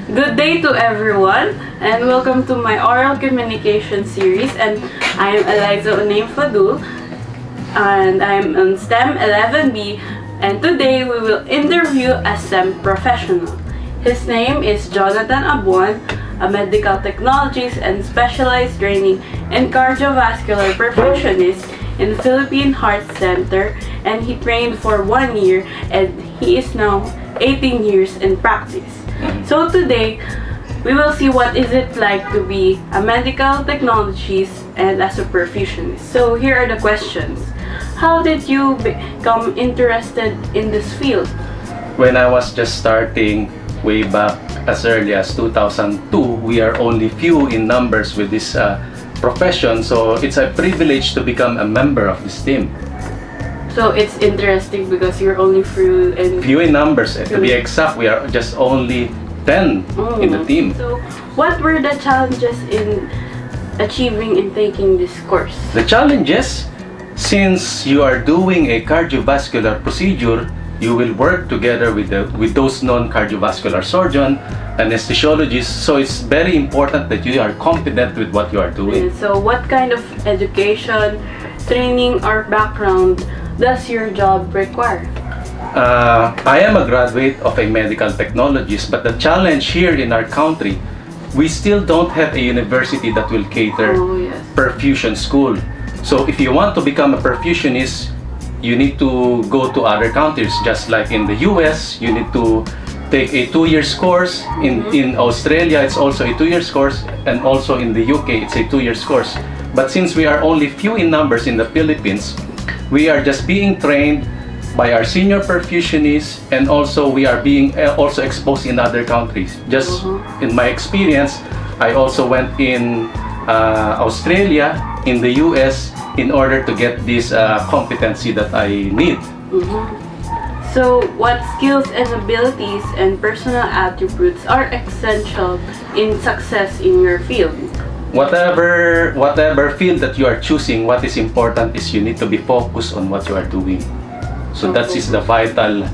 Good day to everyone, and welcome to my oral communication series. And I'm Eliza Onei, and I'm on STEM 11B. And today we will interview a STEM professional. His name is Jonathan Abuan, a medical technologist and specialized training in cardiovascular perfusionist in Philippine Heart Center, and he trained for 1 year, and he is now 18 years in practice. So today, we will see what is it like to be a medical technologist and as a perfusionist. So here are the questions. How did you become interested in this field? When I was just starting way back as early as 2002, we are only few in numbers with this profession, so it's a privilege to become a member of this team. So it's interesting because you're only few in numbers. To be exact, we are just only 10 in the team. So what were the challenges in achieving and taking this course? The challenges, since you are doing a cardiovascular procedure, you will work together with those non-cardiovascular surgeon, anesthesiologists. So it's very important that you are competent with what you are doing. So what kind of education, training, or background does your job require? I am a graduate of a medical technologist, but the challenge here in our country, we still don't have a university that will cater perfusion school. So if you want to become a perfusionist, you need to go to other countries. Just like in the US, you need to take a 2-year course. In Australia, it's also a 2-year course, and also in the UK, it's a 2-year course. But since we are only few in numbers in the Philippines, we are just being trained by our senior perfusionists, and also we are being also exposed in other countries. Just in my experience, I also went in Australia, in the US, in order to get this competency that I need. So what skills and abilities and personal attributes are essential in success in your field? Whatever field that you are choosing, what is important is you need to be focused on what you are doing. So that is the vital,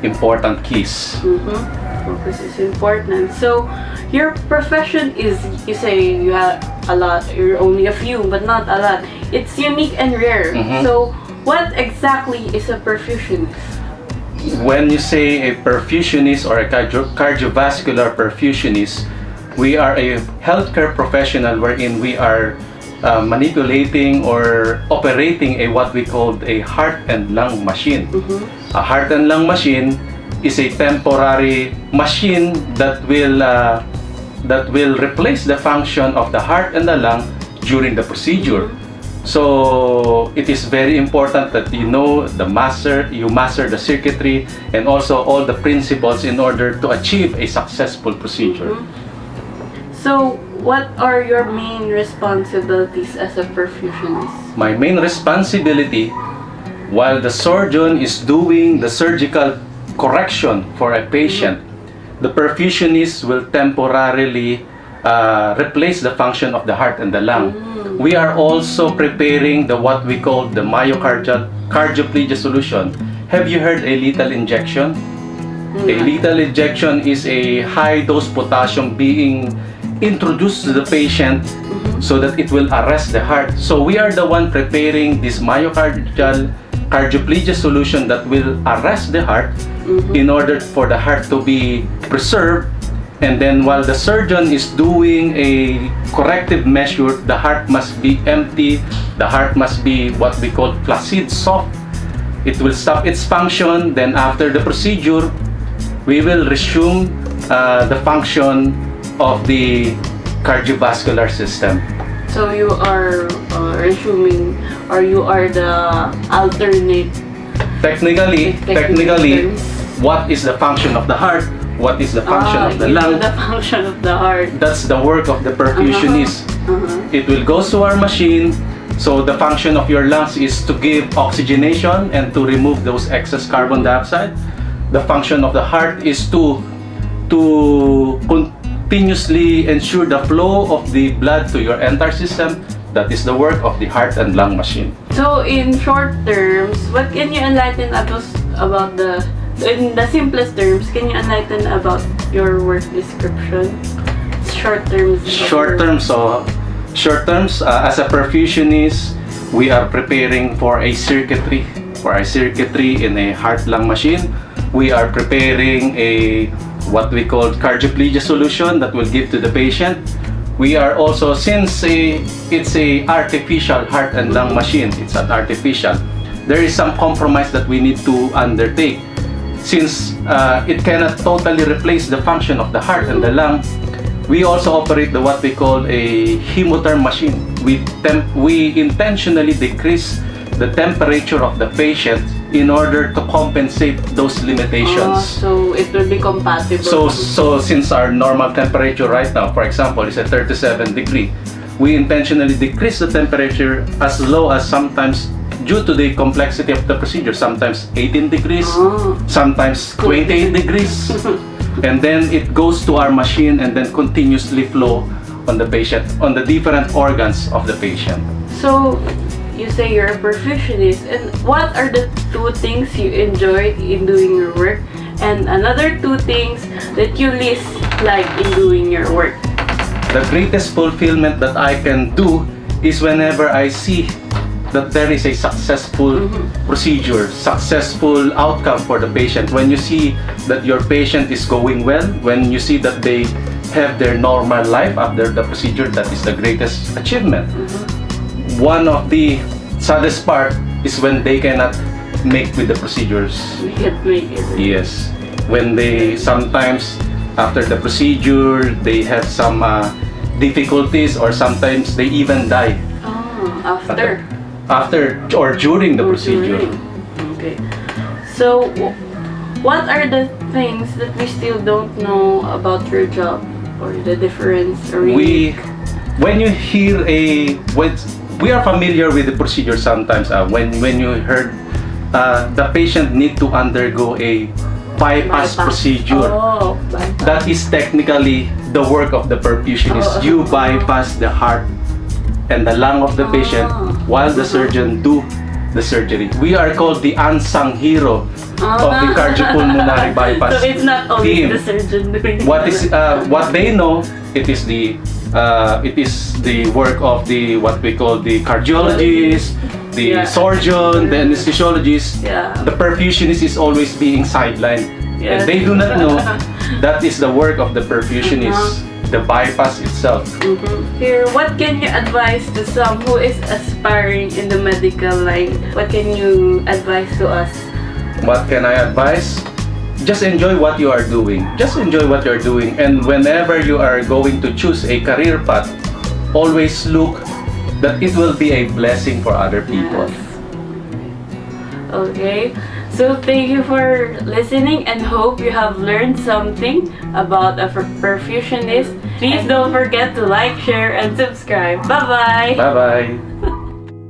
important keys. Focus is important. So your profession is, you say you have a lot, you're only a few, but not a lot. It's unique and rare. So what exactly is a perfusionist? When you say a perfusionist or a cardiovascular perfusionist, we are a healthcare professional wherein we are manipulating or operating what we call a heart and lung machine. A heart and lung machine is a temporary machine that will replace the function of the heart and the lung during the procedure. So it is very important that you master the circuitry and also all the principles in order to achieve a successful procedure. So what are your main responsibilities as a perfusionist? My main responsibility, while the surgeon is doing the surgical correction for a patient, the perfusionist will temporarily replace the function of the heart and the lung. We are also preparing what we call the cardioplegia solution. Have you heard a lethal injection? A lethal injection is a high-dose potassium being introduced to the patient so that it will arrest the heart. So we are the one preparing this cardioplegia solution that will arrest the heart in order for the heart to be preserved. And then while the surgeon is doing a corrective measure, the heart must be empty, the heart must be what we call flaccid soft. It will stop its function. Then after the procedure, we will resume the function of the cardiovascular system. So you are resuming, or you are the alternate. Technically, what is the function of the heart? What is the function of the lung? The function of the heart. That's the work of the perfusionist. It will go to our machine. So the function of your lungs is to give oxygenation and to remove those excess carbon dioxide. The function of the heart is to continuously ensure the flow of the blood to your entire system. That is the work of the heart and lung machine. So in short terms, what can you enlighten us about in the simplest terms, can you enlighten about your work description? Short terms. Short terms, as a perfusionist, we are preparing for a circuitry. In a heart-lung machine. We are preparing a what we call cardioplegia solution that will give to the patient. We are also, since it's a artificial heart and lung machine, it's an artificial, there is some compromise that we need to undertake. Since it cannot totally replace the function of the heart and the lung, we also operate what we call a hemotherm machine. We intentionally decrease the temperature of the patient in order to compensate those limitations. So it will be compatible. So since our normal temperature right now, for example, is at 37 degree, we intentionally decrease the temperature as low as, sometimes due to the complexity of the procedure, sometimes 18 degrees, sometimes 28 degrees. And then it goes to our machine and then continuously flow on the patient, on the different organs of the patient. So you say you're a perfusionist, and what are the 2 things you enjoy in doing your work, and another 2 things that you least like in doing your work? The greatest fulfillment that I can do is whenever I see that there is a successful procedure, successful outcome for the patient. When you see that your patient is going well, when you see that they have their normal life after the procedure, that is the greatest achievement. One of the saddest part is when they cannot make with the procedures. We can't make it. Yes. When they sometimes, after the procedure, they have some difficulties, or sometimes they even die. After or during the procedure. Okay. So, what are the things that we still don't know about your job, or the difference? When you hear we are familiar with the procedure sometimes. When you heard the patient need to undergo a bypass procedure, bypass. that is technically the work of the perfusionist. You bypass the heart and the lung of the patient while the surgeon do the surgery. We are called the unsung hero of the cardiopulmonary bypass So it's not always team. the surgeon doing What they know, it is the work of the what we call the cardiologist, the surgeon, the anesthesiologist. The perfusionist is always being sidelined, and they do not know that is the work of the perfusionist, the bypass itself. Here, what can you advise to some who is aspiring in the medical line? What can you advise to us? What can I advise? Just enjoy what you are doing. Just enjoy what you're doing. And whenever you are going to choose a career path, always look that it will be a blessing for other people. Okay. So thank you for listening, and hope you have learned something about a perfusionist. Please don't forget to like, share, and subscribe. Bye-bye! Bye-bye!